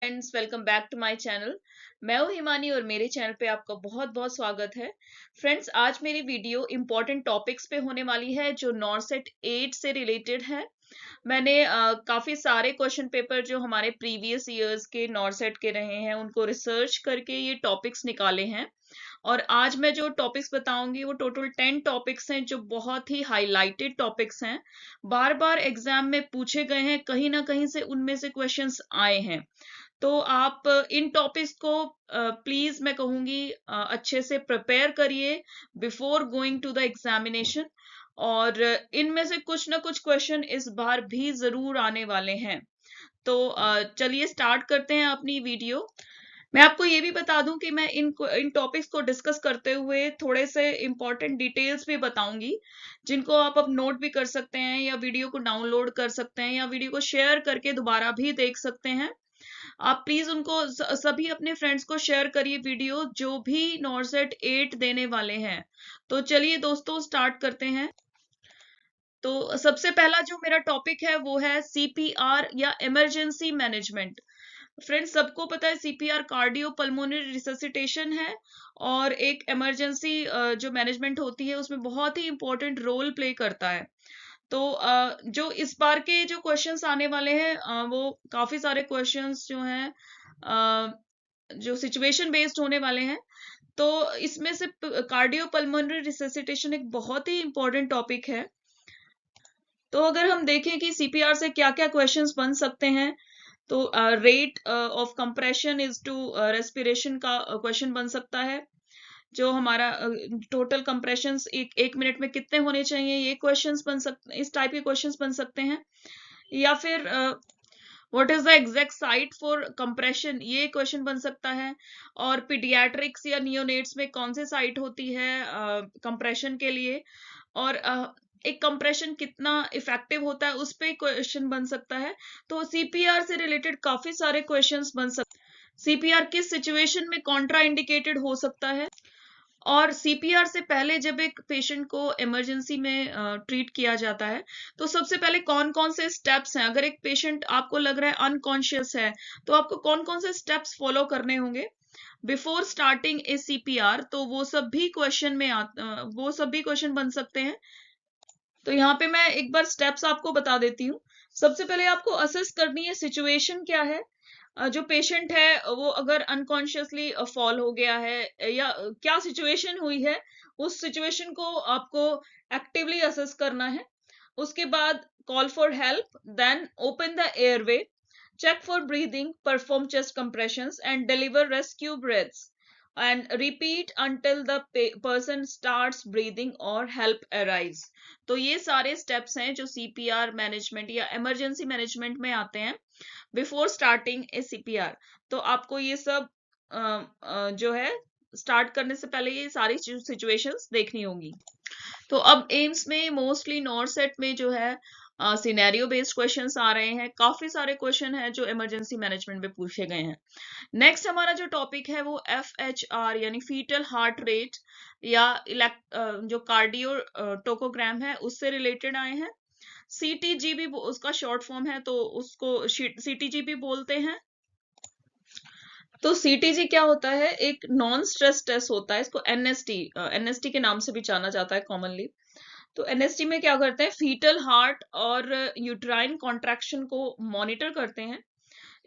Friends, welcome back to my channel. मैं हूं हिमानी और मेरे चैनल पे आपका बहुत बहुत स्वागत है। फ्रेंड्स, आज मेरी वीडियो इंपॉर्टेंट टॉपिक्स पे होने वाली है जो नॉरसेट 8 से रिलेटेड है। मैंने काफी सारे क्वेश्चन पेपर जो हमारे प्रीवियस ईयर्स के नॉरसेट के रहे हैं उनको रिसर्च करके ये टॉपिक्स निकाले हैं। और आज मैं जो टॉपिक्स बताऊंगी वो टोटल 10 टॉपिक्स हैं जो बहुत ही हाईलाइटेड टॉपिक्स हैं, बार बार एग्जाम में पूछे गए हैं, कहीं ना कहीं से उनमें से क्वेश्चंस आए हैं। तो आप इन टॉपिक्स को प्लीज मैं कहूंगी अच्छे से प्रिपेयर करिए before going to the examination. और इनमें से कुछ ना कुछ क्वेश्चन इस बार भी जरूर आने वाले हैं। तो चलिए स्टार्ट करते हैं अपनी वीडियो। मैं आपको ये भी बता दूं कि मैं इन टॉपिक्स को डिस्कस करते हुए थोड़े से इंपॉर्टेंट डिटेल्स भी बताऊंगी, जिनको आप अब नोट भी कर सकते हैं या वीडियो को डाउनलोड कर सकते हैं या वीडियो को शेयर करके दोबारा भी देख सकते हैं। आप प्लीज उनको सभी अपने फ्रेंड्स को शेयर करिए वीडियो जो भी नॉरसेट 8 देने वाले हैं। तो चलिए दोस्तों स्टार्ट करते हैं। तो सबसे पहला जो मेरा टॉपिक है वो है सीपीआर या इमरजेंसी मैनेजमेंट। फ्रेंड्स, सबको पता है सीपीआर कार्डियो पल्मोनरी रिससिटेशन है और एक इमरजेंसी जो मैनेजमेंट होती है उसमें बहुत ही इंपॉर्टेंट रोल प्ले करता है। तो जो इस बार के जो क्वेश्चंस आने वाले हैं वो काफी सारे क्वेश्चंस जो हैं जो सिचुएशन बेस्ड होने वाले हैं। तो इसमें से कार्डियो पल्मोनरी रिससिटेशन एक बहुत ही इंपॉर्टेंट टॉपिक है। तो अगर हम देखें कि सीपीआर से क्या क्या क्वेश्चंस बन सकते हैं, तो rate of compression is to respiration का क्वेश्चन बन सकता है। जो हमारा टोटल कंप्रेशंस एक मिनट में कितने होने चाहिए, ये क्वेश्चंस बन सकते, इस टाइप के क्वेश्चंस बन सकते हैं। या फिर what is the exact site for compression, ये क्वेश्चन बन सकता है। और पीडियाट्रिक्स या नियोनेट्स में कौन सी साइट होती है कंप्रेशन के लिए, और एक कंप्रेशन कितना इफेक्टिव होता है उस पे क्वेश्चन बन सकता है। तो सीपीआर से रिलेटेड काफी सारे क्वेश्चंस बन सकते हैं। सीपीआर किस सिचुएशन में कॉन्ट्रा इंडिकेटेड हो सकता है, और सीपीआर से पहले जब एक पेशेंट को इमरजेंसी में ट्रीट किया जाता है तो सबसे पहले कौन कौन से स्टेप्स हैं। अगर एक पेशेंट आपको लग रहा है अनकॉन्शियस है तो आपको कौन कौन से स्टेप्स फॉलो करने होंगे बिफोर स्टार्टिंग ए सीपीआर। तो वो सब भी क्वेश्चन में वो सब भी क्वेश्चन बन सकते हैं। तो यहाँ पे मैं एक बार स्टेप्स आपको बता देती हूँ। सबसे पहले आपको असेस करनी है सिचुएशन क्या है। जो पेशेंट है वो अगर अनकॉन्शियसली फॉल हो गया है या क्या सिचुएशन हुई है, उस सिचुएशन को आपको एक्टिवली असेस करना है। उसके बाद call for help, then open the airway, check for breathing, perform chest compressions and deliver rescue breaths, and repeat until the person starts breathing or help arrives। तो ये सारे स्टेप्स हैं जो सीपीआर मैनेजमेंट या इमरजेंसी मैनेजमेंट में आते हैं before starting ए CPR. तो आपको ये सब जो है स्टार्ट करने से पहले ये सारी सिचुएशंस देखनी होंगी। तो अब एम्स में मोस्टली नॉरसेट में जो है सिनेरियो बेस्ड क्वेश्चंस आ रहे हैं। काफी सारे क्वेश्चन हैं जो इमरजेंसी मैनेजमेंट में पूछे गए हैं। नेक्स्ट हमारा जो टॉपिक है वो FHR यानी फीटल हार्ट रेट या जो कार्डियो टोकोग्राम है उससे रिलेटेड आए हैं। CTG भी उसका शॉर्ट फॉर्म है, तो उसको CTG भी बोलते हैं। तो सीटीजी क्या होता है, एक नॉन स्ट्रेस टेस्ट होता है। इसको एनएसटी के नाम से भी जाना जाता है कॉमनली। तो एनएसटी में क्या करते हैं, फीटल हार्ट और यूट्राइन कॉन्ट्रैक्शन को मॉनिटर करते हैं।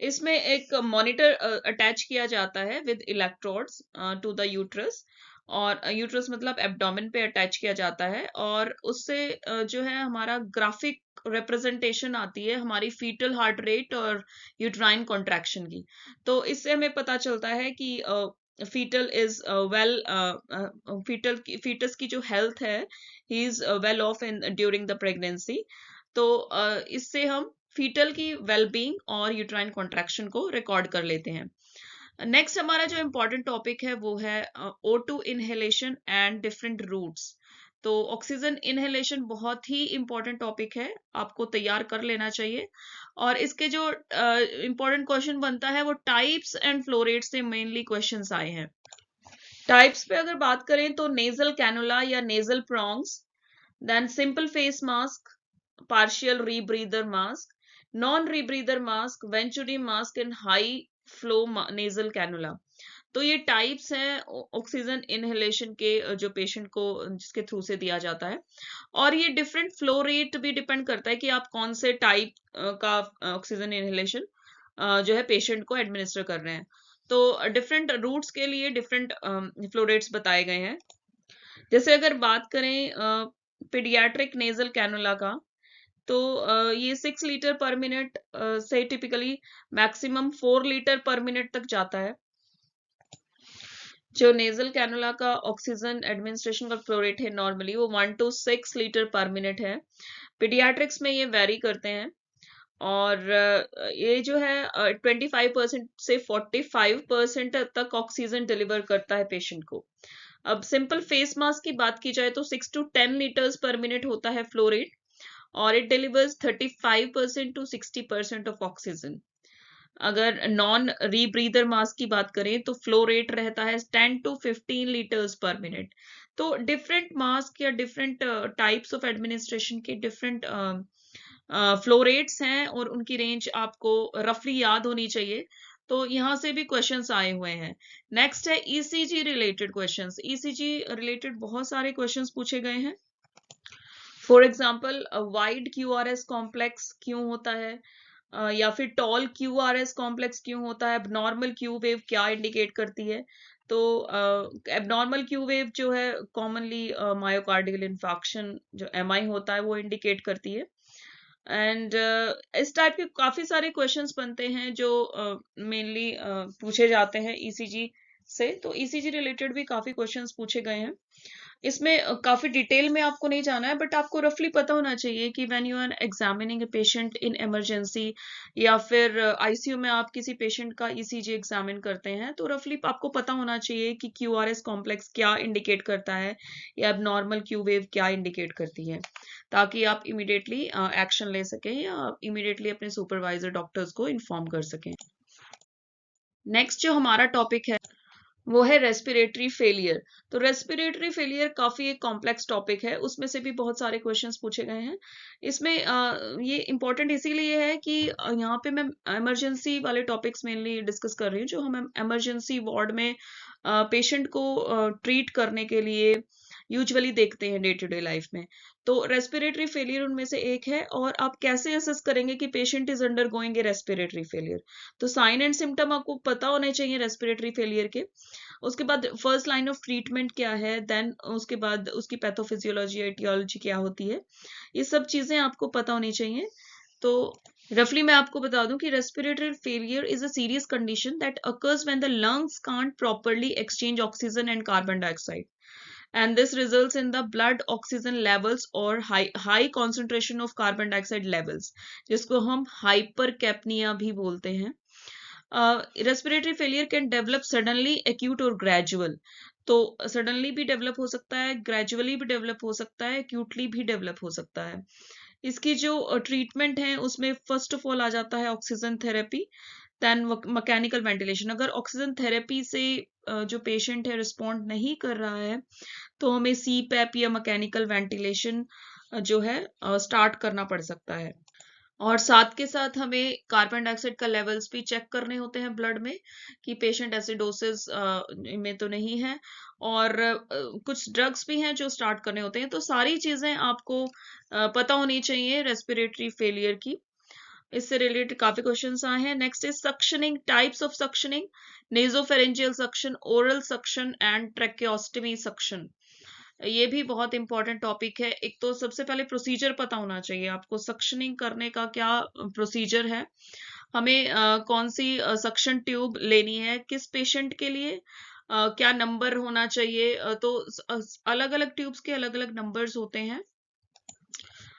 इसमें एक मॉनिटर अटैच किया जाता है with electrodes to the uterus, और यूट्रस मतलब एब्डोमेन पे अटैच किया जाता है, और उससे जो है हमारा ग्राफिक रिप्रेजेंटेशन आती है हमारी फीटल हार्ट रेट और यूट्राइन कॉन्ट्रैक्शन की। तो इससे हमें पता चलता है कि फीटल इज वेल, फीटस की जो हेल्थ है, he is well of in during the pregnancy. तो इससे हम फीटल की वेलबींग और यूट्राइन कॉन्ट्रैक्शन को रिकॉर्ड कर लेते हैं। नेक्स्ट हमारा जो इम्पोर्टेंट टॉपिक है वो है O2 inhalation and different routes. तो ऑक्सीजन इनहेलेशन बहुत ही इंपॉर्टेंट टॉपिक है, आपको तैयार कर लेना चाहिए। और इसके जो इंपॉर्टेंट क्वेश्चन बनता है वो टाइप्स एंड फ्लो रेट से मेनली क्वेश्चंस आए हैं। टाइप्स पे अगर बात करें तो नेजल कैनुला या nasal prongs, then simple face mask, partial rebreather mask, non-rebreather mask, Venturi mask, and high flow nasal cannula. तो ये टाइप्स हैं ऑक्सीजन इनहेलेशन के जो पेशेंट को जिसके थ्रू से दिया जाता है, और ये डिफरेंट फ्लो रेट भी डिपेंड करता है कि आप कौन से टाइप का ऑक्सीजन इनहेलेशन जो है पेशेंट को एडमिनिस्टर कर रहे हैं। तो डिफरेंट रूट्स के लिए डिफरेंट फ्लो रेट्स बताए गए हैं। जैसे अगर बात करें पीडियाट्रिक नेजल कैनुला का, तो ये 6 लीटर पर मिनट से टिपिकली मैक्सिमम 4 लीटर पर मिनट तक जाता है। जो नेजल कैनुला का ऑक्सीजन एडमिनिस्ट्रेशन का फ्लो रेट है नॉर्मली वो 1 to 6 लीटर पर मिनट है। पीडियाट्रिक्स में ये वेरी करते हैं, और ये जो है 25% से 45% तक ऑक्सीजन डिलीवर करता है पेशेंट को। अब सिंपल फेस मास्क की बात की जाए तो 6 to 10 लीटर्स पर मिनट होता है फ्लो रेट, और it delivers 35% to 60% of oxygen. अगर नॉन रीब्रीदर मास्क की बात करें तो फ्लो रेट रहता है 10 to 15 लीटर्स पर मिनट। तो डिफरेंट मास्क या डिफरेंट टाइप्स ऑफ एडमिनिस्ट्रेशन के डिफरेंट फ्लो रेट्स हैं, और उनकी रेंज आपको रफली याद होनी चाहिए। तो यहाँ से भी क्वेश्चंस आए हुए हैं। नेक्स्ट है ECG related questions. ECG related बहुत सारे क्वेश्चंस पूछे गए हैं। For example wide QRS complex क्यों होता है, या फिर टॉल क्यूआरएस कॉम्प्लेक्स क्यों होता है, एबनॉर्मल क्यू वेव क्या इंडिकेट करती है। तो एबनॉर्मल क्यू वेव जो है कॉमनली मायोकार्डियल इन्फार्क्शन जो एमआई होता है वो इंडिकेट करती है। एंड इस टाइप के काफी सारे क्वेश्चंस बनते हैं जो मेनली पूछे जाते हैं ईसीजी से। तो ईसीजी रिलेटेड भी काफी क्वेश्चंस पूछे गए हैं। इसमें काफी डिटेल में आपको नहीं जाना है, बट आपको रफली पता होना चाहिए कि when you are examining a patient in emergency, या फिर आईसीयू में आप किसी पेशेंट का ईसीजी एग्जामिन करते हैं, तो रफली आपको पता होना चाहिए कि क्यूआरएस कॉम्प्लेक्स क्या इंडिकेट करता है या एबनॉर्मल क्यू वेव क्या इंडिकेट करती है, ताकि आप इमीडिएटली एक्शन ले सकें या इमीडिएटली अपने सुपरवाइजर डॉक्टर्स को इन्फॉर्म कर सकें। नेक्स्ट जो हमारा टॉपिक है वो है रेस्पिरेटरी फेलियर। तो रेस्पिरेटरी फेलियर काफी एक कॉम्प्लेक्स टॉपिक है, उसमें से भी बहुत सारे क्वेश्चंस पूछे गए हैं। इसमें ये इंपॉर्टेंट इसीलिए है कि यहाँ पे मैं इमरजेंसी वाले टॉपिक्स मेनली डिस्कस कर रही हूँ, जो हम इमरजेंसी वार्ड में पेशेंट को ट्रीट करने के लिए यूजुअली देखते हैं डे टू डे लाइफ में। तो रेस्पिरेटरी फेलियर उनमें से एक है, और आप कैसे असेस करेंगे कि patient is under going A respiratory failure. तो साइन एंड सिम्टम आपको पता होने चाहिए रेस्पिरेटरी फेलियर के। उसके बाद फर्स्ट लाइन ऑफ ट्रीटमेंट क्या है, देन उसके बाद उसकी पैथोफिजियोलॉजी एटियोलॉजी क्या होती है, ये सब चीजें आपको पता होनी चाहिए। तो रफली मैं आपको बता दूं कि respiratory failure is a serious condition that occurs when the lungs can't properly exchange oxygen and carbon dioxide, and this results in the blood oxygen levels or high concentration of carbon dioxide levels, जिसको हम हाइपरकैप्निया भी बोलते हैं। Respiratory failure can develop suddenly, acute और gradual. तो suddenly भी develop हो सकता है, ग्रेजुअली भी डेवलप हो सकता है, एक्यूटली भी डेवलप हो सकता है। इसकी जो ट्रीटमेंट है उसमें फर्स्ट ऑफ ऑल आ जाता है oxygen therapy, then mechanical ventilation. अगर ऑक्सीजन थेरेपी से जो पेशेंट है रिस्पॉन्ड नहीं कर रहा है, तो हमें सी पैप या मैकेनिकल वेंटिलेशन जो है स्टार्ट करना पड़ सकता है। और साथ के साथ हमें कार्बन डाइऑक्साइड का लेवल्स भी चेक करने होते हैं ब्लड में, कि पेशेंट एसिडोसिस में तो नहीं है, और कुछ ड्रग्स भी हैं जो स्टार्ट करने होते हैं। तो सारी चीजें आपको पता होनी चाहिए रेस्पिरेटरी फेलियर की। इससे रिलेटेड काफी क्वेश्चंस आए हैं। Next is suctioning, types of suctioning, nasopharyngeal suction, oral suction and tracheostomy suction. ये भी बहुत इंपॉर्टेंट टॉपिक है। एक तो सबसे पहले प्रोसीजर पता होना चाहिए आपको, सक्शनिंग करने का क्या प्रोसीजर है, हमें कौन सी सक्शन ट्यूब लेनी है, किस पेशेंट के लिए क्या नंबर होना चाहिए। तो अलग अलग ट्यूब्स के अलग अलग नंबर्स होते हैं।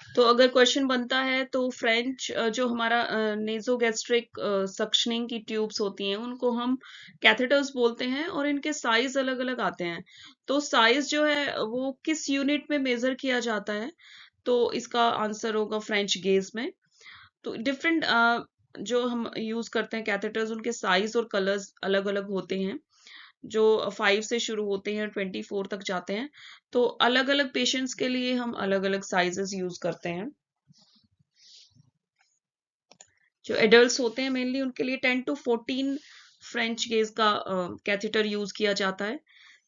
तो अगर क्वेश्चन बनता है तो फ्रेंच जो हमारा नेजोगैस्ट्रिक सक्शनिंग की ट्यूब्स होती हैं उनको हम कैथेटर्स बोलते हैं, और इनके साइज अलग अलग आते हैं। तो साइज जो है वो किस यूनिट में मेजर किया जाता है, तो इसका आंसर होगा फ्रेंच गेज में। तो डिफरेंट जो हम यूज करते हैं कैथेटर्स, उनके साइज और कलर्स अलग अलग होते हैं। जो 5 से शुरू होते हैं 24 तक जाते हैं। तो अलग अलग पेशेंट्स के लिए हम अलग अलग साइजेस यूज करते हैं। जो एडल्ट्स होते हैं मेनली उनके लिए 10 to 14 फ्रेंच गेज का कैथेटर यूज किया जाता है।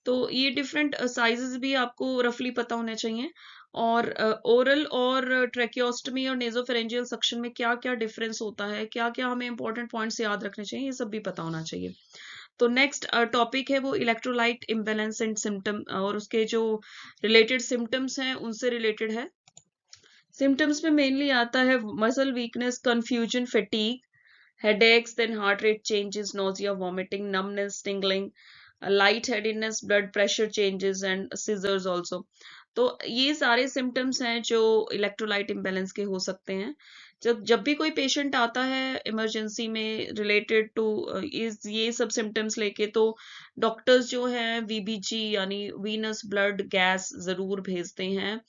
तो ये डिफरेंट साइजेस भी आपको रफली पता होने चाहिए। और ओरल और ट्रेकियोस्टमी और नेजोफेरेंजियल सक्शन में क्या क्या डिफरेंस होता है, क्या क्या हमें इंपॉर्टेंट पॉइंट्स याद रखने चाहिए, ये सब भी पता होना चाहिए। तो नेक्स्ट टॉपिक है वो इलेक्ट्रोलाइट इम्बैलेंस एंड सिम्टम, और उसके जो रिलेटेड सिम्टम्स हैं उनसे रिलेटेड है। सिम्टम्स में मेनली आता है muscle weakness, confusion, fatigue, headaches, then heart rate changes, nausea, vomiting, numbness, tingling, lightheadedness, blood pressure changes and seizures also. तो ये सारे सिम्टम्स हैं जो इलेक्ट्रोलाइट इम्बैलेंस के हो सकते हैं। जब जब भी कोई पेशेंट आता है इमरजेंसी में रिलेटेड टू इस ये सब सिम्टम्स लेके, तो डॉक्टर्स जो हैं वीबीजी यानी वीनस ब्लड गैस जरूर भेजते हैं।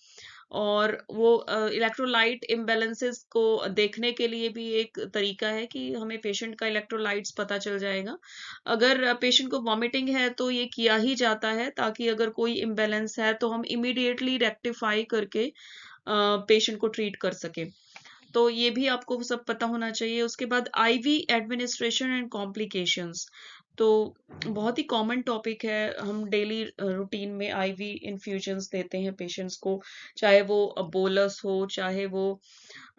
और वो इलेक्ट्रोलाइट इम्बैलेंसेस को देखने के लिए भी एक तरीका है कि हमें पेशेंट का इलेक्ट्रोलाइट्स पता चल जाएगा। अगर पेशेंट को वॉमिटिंग है तो ये किया ही जाता है, ताकि अगर कोई इम्बैलेंस है तो हम इमीडिएटली रेक्टिफाई करके पेशेंट को ट्रीट कर सके। तो ये भी आपको सब पता होना चाहिए। उसके बाद आईवी एडमिनिस्ट्रेशन एंड कॉम्प्लिकेशंस, तो बहुत ही कॉमन टॉपिक है। हम डेली रूटीन में आईवी इन्फ्यूजन्स देते हैं पेशेंट्स को, चाहे वो बोलस हो, चाहे वो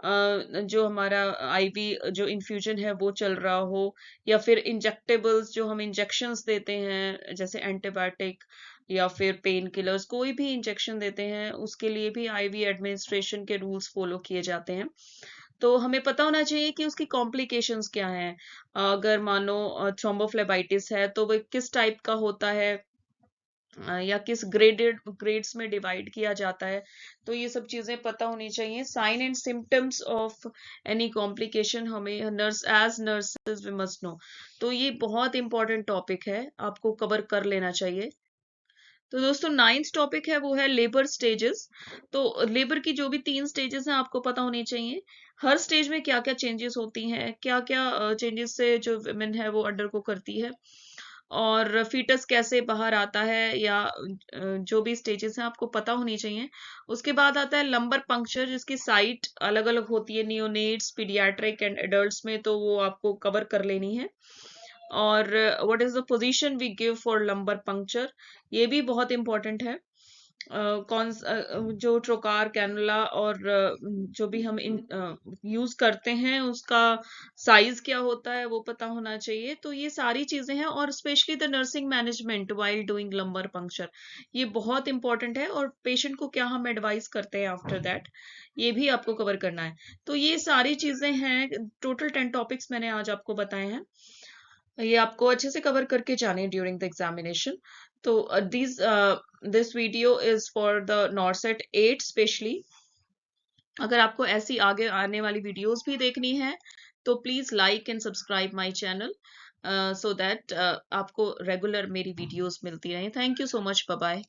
जो हमारा आईवी जो इन्फ्यूजन है वो चल रहा हो, या फिर इंजेक्टेबल्स जो हम इंजेक्शंस देते हैं जैसे एंटीबायोटिक या फिर पेन किलर्स, कोई भी इंजेक्शन देते हैं उसके लिए भी आईवी एडमिनिस्ट्रेशन के रूल्स फॉलो किए जाते हैं। तो हमें पता होना चाहिए कि उसकी कॉम्प्लिकेशंस क्या हैं। अगर मानो थ्रोम्बोफ्लेबाइटिस है तो वो किस टाइप का होता है, या किस ग्रेड्स में डिवाइड किया जाता है। तो ये सब चीजें पता होनी चाहिए। Sign and symptoms of any complication हमें नर्सेज वी मस्ट नो। तो ये बहुत इंपॉर्टेंट टॉपिक है, आपको कवर कर लेना चाहिए। तो दोस्तों, 9th टॉपिक है वो है लेबर स्टेजेस। तो लेबर की जो भी 3 स्टेजेस हैं आपको पता होनी चाहिए। हर स्टेज में क्या क्या चेंजेस होती हैं, क्या क्या चेंजेस से जो वुमेन है वो अंडर को करती है, और फीटस कैसे बाहर आता है, या जो भी स्टेजेस हैं आपको पता होनी चाहिए। उसके बाद आता है लंबर पंक्चर, जिसकी साइट अलग अलग होती है नियोनेट्स, पीडियाट्रिक एंड एडल्ट्स में, तो वो आपको कवर कर लेनी है। और what is the position we give for lumbar puncture, ये भी बहुत इंपॉर्टेंट है। जो ट्रोकार कैनुला और जो भी हम यूज करते हैं उसका साइज क्या होता है वो पता होना चाहिए। तो ये सारी चीजें हैं, और specially the nursing management while doing lumbar puncture, ये बहुत इंपॉर्टेंट है। और पेशेंट को क्या हम एडवाइस करते हैं आफ्टर दैट, ये भी आपको कवर करना है। तो ये सारी चीजें हैं, टोटल 10 टॉपिक्स मैंने आज आपको बताए हैं, ये आपको अच्छे से कवर करके जाने ड्यूरिंग द एग्जामिनेशन। तो this video is for the नॉर्सेट 8 specially. अगर आपको ऐसी आगे आने वाली वीडियोस भी देखनी है तो please like and subscribe my channel, so that आपको रेगुलर मेरी वीडियोस मिलती रहें। Thank you so much, bye bye.